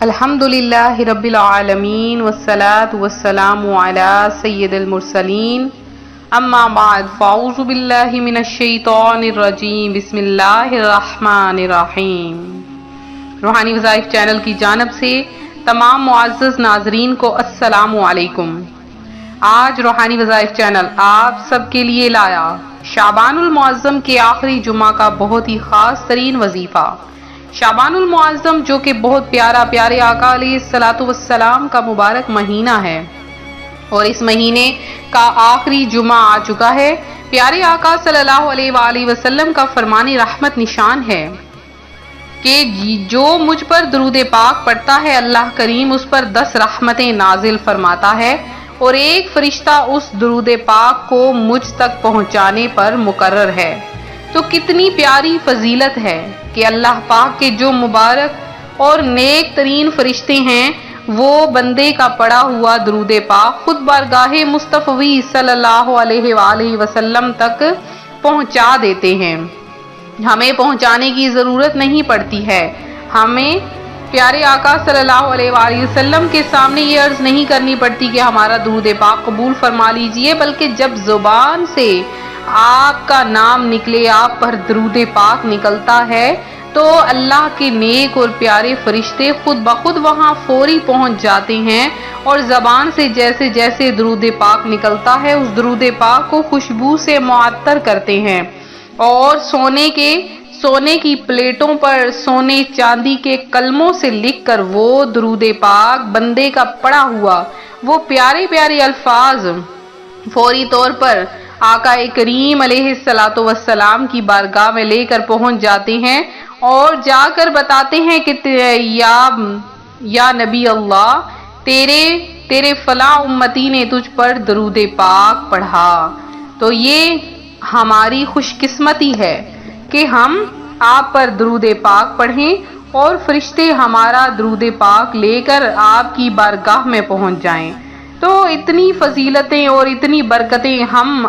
الحمدللہ رب العالمین والصلاة والسلام علی سید المرسلین اما بعد فاعوذ باللہ من الشیطان الرجیم بسم اللہ الرحمن الرحیم۔ روحانی وظائف چینل کی جانب سے تمام معزز ناظرین کو السلام علیکم۔ آج روحانی وظائف چینل آپ سب کے لیے لایا شعبان المعظم کے آخری جمعہ کا بہت ہی خاص ترین وظیفہ۔ شعبان المعظم جو کہ بہت پیارے آقا علیہ الصلوۃ والسلام کا مبارک مہینہ ہے اور اس مہینے کا آخری جمعہ آ چکا ہے۔ پیارے آقا صلی اللہ علیہ وآلہ وسلم کا فرمان رحمت نشان ہے کہ جو مجھ پر درود پاک پڑھتا ہے اللہ کریم اس پر 10 رحمتیں نازل فرماتا ہے اور ایک فرشتہ اس درود پاک کو مجھ تک پہنچانے پر مقرر ہے۔ تو کتنی پیاری فضیلت ہے کہ اللہ پاک کے جو مبارک اور نیک ترین فرشتے ہیں وہ بندے کا پڑھا ہوا درود پاک خود بارگاہ مصطفی صلی اللہ علیہ وآلہ وسلم تک پہنچا دیتے ہیں۔ ہمیں پہنچانے کی ضرورت نہیں پڑتی ہے، ہمیں پیارے آقا صلی اللہ علیہ وآلہ وسلم کے سامنے یہ عرض نہیں کرنی پڑتی کہ ہمارا درود پاک قبول فرما لیجئے، بلکہ جب زبان سے آپ کا نام نکلے، آپ پر درود پاک نکلتا ہے تو اللہ کے نیک اور پیارے فرشتے خود بخود وہاں فوری پہنچ جاتے ہیں اور زبان سے جیسے جیسے درود پاک نکلتا ہے اس درود پاک کو خوشبو سے معطر کرتے ہیں اور سونے کی پلیٹوں پر سونے چاندی کے کلموں سے لکھ کر وہ درود پاک بندے کا پڑھا ہوا وہ پیارے الفاظ فوری طور پر آقا کریم علیہ الصلوۃ والسلام کی بارگاہ میں لے کر پہنچ جاتے ہیں اور جا کر بتاتے ہیں کہ یا نبی اللہ تیرے فلاں امتی نے تجھ پر درود پاک پڑھا۔ تو یہ ہماری خوش قسمتی ہے کہ ہم آپ پر درود پاک پڑھیں اور فرشتے ہمارا درود پاک لے کر آپ کی بارگاہ میں پہنچ جائیں۔ تو اتنی فضیلتیں اور اتنی برکتیں ہم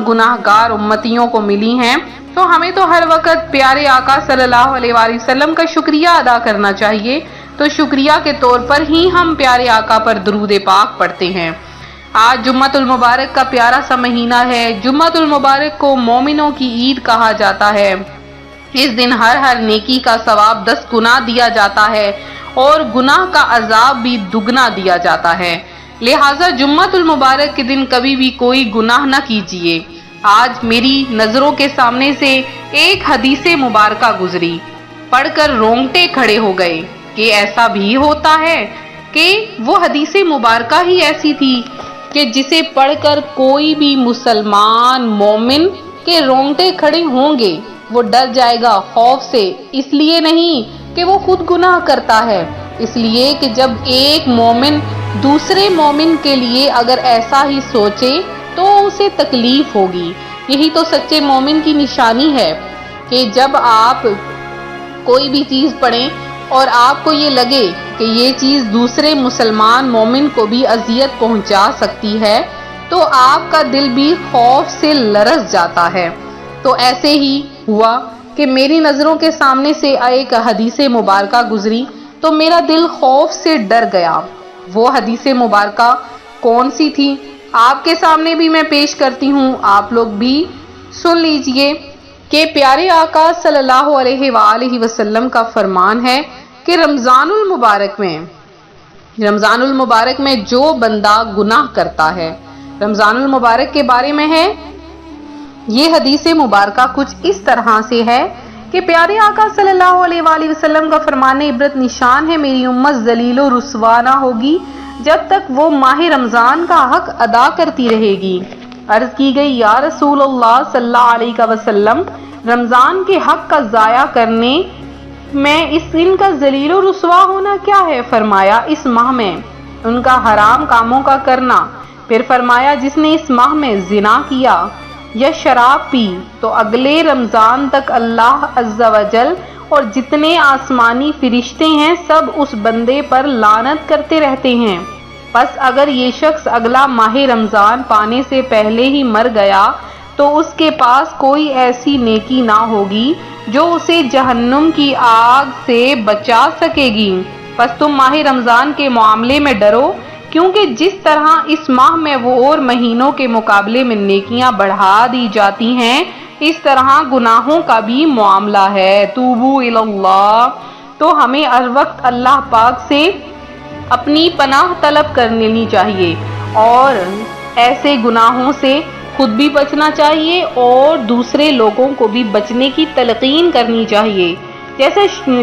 گناہ گار امتیوں کو ملی ہیں، تو ہمیں تو ہر وقت پیارے آقا صلی اللہ علیہ وآلہ وسلم کا شکریہ ادا کرنا چاہیے۔ تو شکریہ کے طور پر ہی ہم پیارے آقا پر درود پاک پڑھتے ہیں۔ آج جمعۃ المبارک کا پیارا سا مہینہ ہے۔ جمعۃ المبارک کو مومنوں کی عید کہا جاتا ہے۔ اس دن ہر نیکی کا ثواب 10 گنا دیا جاتا ہے اور گناہ کا عذاب بھی دگنا دیا جاتا ہے۔ لہٰذا جمعۃ المبارک کے دن کبھی بھی کوئی گناہ نہ کیجیے۔ آج میری نظروں کے سامنے سے ایک حدیث مبارکہ گزری، پڑھ کر رونگٹے کھڑے ہو گئے کہ ایسا بھی ہوتا ہے کہ وہ حدیث مبارکہ ہی ایسی تھی کہ جسے پڑھ کر کوئی بھی مسلمان مومن کے رونگٹے کھڑے ہوں گے، وہ ڈر جائے گا خوف سے، اس لیے نہیں کہ وہ خود گناہ کرتا ہے، اس لیے کہ جب ایک مومن دوسرے مومن کے لیے اگر ایسا ہی سوچے تو اسے تکلیف ہوگی۔ یہی تو سچے مومن کی نشانی ہے کہ جب آپ کوئی بھی چیز پڑھیں اور آپ کو یہ لگے کہ یہ چیز دوسرے مسلمان مومن کو بھی اذیت پہنچا سکتی ہے تو آپ کا دل بھی خوف سے لرز جاتا ہے۔ تو ایسے ہی ہوا کہ میری نظروں کے سامنے سے ایک حدیث مبارکہ گزری تو میرا دل خوف سے ڈر گیا۔ وہ حدیث مبارکہ کون سی تھی آپ کے سامنے بھی میں پیش کرتی ہوں، آپ لوگ بھی سن لیجئے کہ پیارے آقا صلی اللہ علیہ وآلہ وسلم کا فرمان ہے کہ رمضان المبارک میں جو بندہ گناہ کرتا ہے، رمضان المبارک کے بارے میں ہے یہ حدیث مبارکہ کچھ اس طرح سے ہے کہ پیارے آقا صلی اللہ علیہ وآلہ وسلم کا فرمان عبرت نشان ہے، میری امت ذلیل و رسوا نہ ہوگی جب تک وہ ماہ رمضان کا حق ادا کرتی رہے گی۔ عرض کی گئی یا رسول اللہ صلی اللہ علیہ وسلم، رمضان کے حق کا ضائع کرنے میں اس دن کا ذلیل و رسوا ہونا کیا ہے؟ فرمایا اس ماہ میں ان کا حرام کاموں کا کرنا۔ پھر فرمایا جس نے اس ماہ میں زنا کیا یا شراب پی تو اگلے رمضان تک اللہ عز و جل اور جتنے آسمانی فرشتے ہیں سب اس بندے پر لعنت کرتے رہتے ہیں۔ پس اگر یہ شخص اگلا ماہ رمضان پانے سے پہلے ہی مر گیا تو اس کے پاس کوئی ایسی نیکی نہ ہوگی جو اسے جہنم کی آگ سے بچا سکے گی۔ بس تم ماہ رمضان کے معاملے میں ڈرو، کیونکہ جس طرح اس ماہ میں وہ اور مہینوں کے مقابلے میں نیکیاں بڑھا دی جاتی ہیں، اس طرح گناہوں کا بھی معاملہ ہے۔ توبوا الی اللہ، تو ہمیں ہر وقت اللہ پاک سے اپنی پناہ طلب کر لینی چاہیے اور ایسے گناہوں سے خود بھی بچنا چاہیے اور دوسرے لوگوں کو بھی بچنے کی تلقین کرنی چاہیے۔ جیسے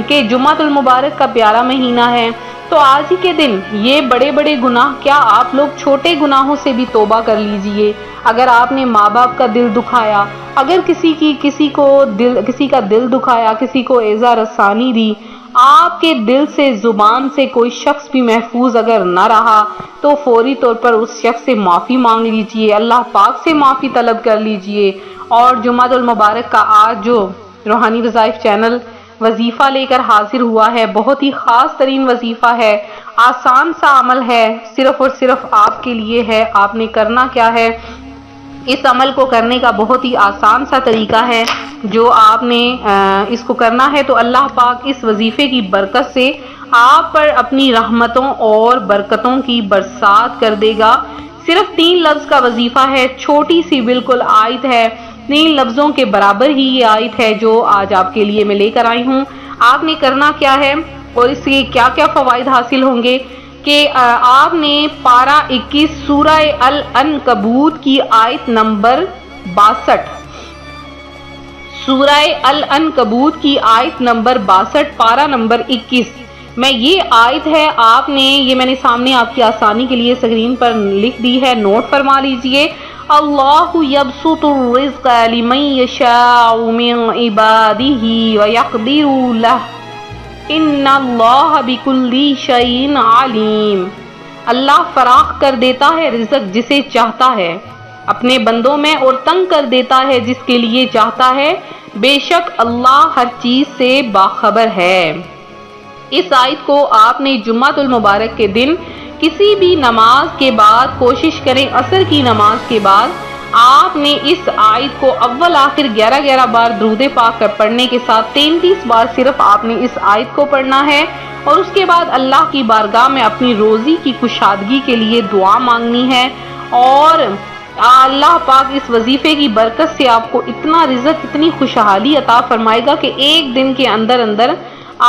کہ جمعۃ المبارک کا پیارا مہینہ ہے، تو آج ہی کے دن یہ بڑے بڑے گناہ کیا آپ لوگ چھوٹے گناہوں سے بھی توبہ کر لیجئے۔ اگر آپ نے ماں باپ کا دل دکھایا، اگر کسی کا دل دکھایا، کسی کو ایذا رسانی دی، آپ کے دل سے زبان سے کوئی شخص بھی محفوظ اگر نہ رہا تو فوری طور پر اس شخص سے معافی مانگ لیجئے، اللہ پاک سے معافی طلب کر لیجئے۔ اور جمعۃ المبارک کا آج جو روحانی وظائف چینل وظیفہ لے کر حاضر ہوا ہے، بہت ہی خاص ترین وظیفہ ہے، آسان سا عمل ہے، صرف اور صرف آپ کے لیے ہے۔ آپ نے کرنا کیا ہے، اس عمل کو کرنے کا بہت ہی آسان سا طریقہ ہے جو آپ نے اس کو کرنا ہے، تو اللہ پاک اس وظیفے کی برکت سے آپ پر اپنی رحمتوں اور برکتوں کی برسات کر دے گا۔ صرف 3 لفظ کا وظیفہ ہے، چھوٹی سی بالکل آیت ہے، 3 لفظوں کے برابر ہی یہ آیت ہے جو آج آپ کے لیے میں لے کر آئی ہوں۔ آپ نے کرنا کیا ہے اور اس سے کیا کیا فوائد حاصل ہوں گے کہ آپ نے پارہ 21 سورہ العنکبوت کی آیت نمبر 62، سورہ العنکبوت کی آیت نمبر 62، پارہ نمبر 21 میں یہ آیت ہے، آپ نے یہ میں نے سامنے آپ کی آسانی کے لیے اسکرین پر لکھ دی ہے، نوٹ فرما لیجئے۔ اللہ یبسط الرزق لمن یشاء من عبادہ ویقدر لہ ان اللہ بکل شیء علیم۔ اللہ فراخ کر دیتا ہے رزق جسے چاہتا ہے اپنے بندوں میں اور تنگ کر دیتا ہے جس کے لیے چاہتا ہے، بے شک اللہ ہر چیز سے باخبر ہے۔ اس آیت کو آپ نے جمعۃ المبارک کے دن کسی بھی نماز کے بعد کوشش کریں، عصر کی نماز کے بعد آپ نے اس آیت کو اول آخر 11 بار درود پاک پڑھنے کے ساتھ 33 بار صرف آپ نے اس آیت کو پڑھنا ہے، اور اس کے بعد اللہ کی بارگاہ میں اپنی روزی کی کشادگی کے لیے دعا مانگنی ہے، اور اللہ پاک اس وظیفے کی برکت سے آپ کو اتنا رزق، اتنی خوشحالی عطا فرمائے گا کہ ایک دن کے اندر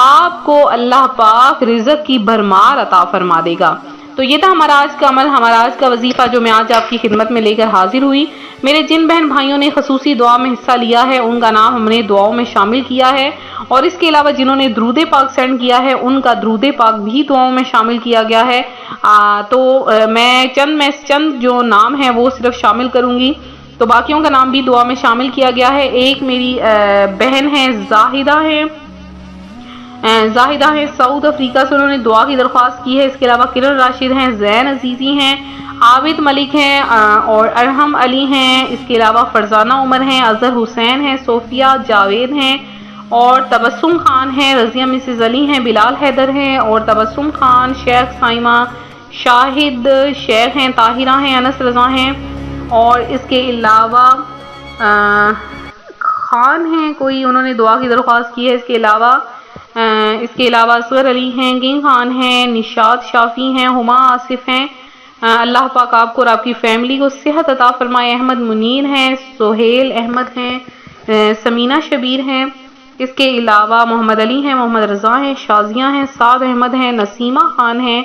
آپ کو اللہ پاک رزق کی بھرمار عطا فرما دے گا۔ تو یہ تھا ہمارا آج کا عمل، ہمارا آج کا وظیفہ جو میں آج آپ کی خدمت میں لے کر حاضر ہوئی۔ میرے جن بہن بھائیوں نے خصوصی دعا میں حصہ لیا ہے ان کا نام ہم نے دعاؤں میں شامل کیا ہے، اور اس کے علاوہ جنہوں نے درود پاک سینڈ کیا ہے ان کا درود پاک بھی دعاؤں میں شامل کیا گیا ہے۔ تو میں چند جو نام ہیں وہ صرف شامل کروں گی، تو باقیوں کا نام بھی دعا میں شامل کیا گیا ہے۔ ایک میری بہن ہے زاہدہ ہیں ساؤتھ افریقہ سے، انہوں نے دعا کی درخواست کی ہے۔ اس کے علاوہ کرن راشد ہیں، زین عزیزی ہیں، عابد ملک ہیں اور ارحم علی ہیں۔ اس کے علاوہ فرزانہ عمر ہیں، اظہر حسین ہیں، صوفیہ جاوید ہیں اور تبسم خان ہیں، رضیہ مسز علی ہیں، بلال حیدر ہیں اور تبسم خان، شیخ سائمہ شاہد شیخ ہیں، طاہرہ ہیں، انس رضا ہیں، اور اس کے علاوہ خان ہیں کوئی، انہوں نے دعا کی درخواست کی ہے۔ اس کے علاوہ اصغر علی ہیں، کنگ خان ہیں، نشاد شافی ہیں، ہما آصف ہیں۔ اللہ پاک آپ کو اور آپ کی فیملی کو صحت عطا فرمائے۔ احمد منیر ہیں، سہیل احمد ہیں، سمینہ شبیر ہیں۔ اس کے علاوہ محمد علی ہیں، محمد رضا ہیں، شازیہ ہیں، سعد احمد ہیں، نسیمہ خان ہیں،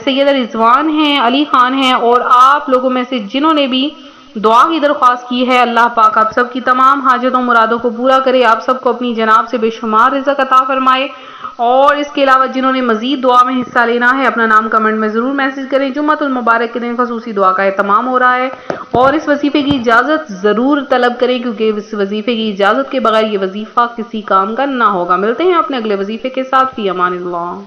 سید رضوان ہیں، علی خان ہیں، اور آپ لوگوں میں سے جنہوں نے بھی دعا کی درخواست کی ہے، اللہ پاک آپ سب کی تمام حاجتوں مرادوں کو پورا کرے، آپ سب کو اپنی جناب سے بے شمار رزق عطا فرمائے۔ اور اس کے علاوہ جنہوں نے مزید دعا میں حصہ لینا ہے اپنا نام کمنٹ میں ضرور میسج کریں۔ جمعۃ المبارک کے دن خصوصی دعا کا اہتمام ہو رہا ہے، اور اس وظیفے کی اجازت ضرور طلب کریں، کیونکہ اس وظیفے کی اجازت کے بغیر یہ وظیفہ کسی کام کا نہ ہوگا۔ ملتے ہیں اپنے اگلے وظیفے کے ساتھ، فی امان اللہ۔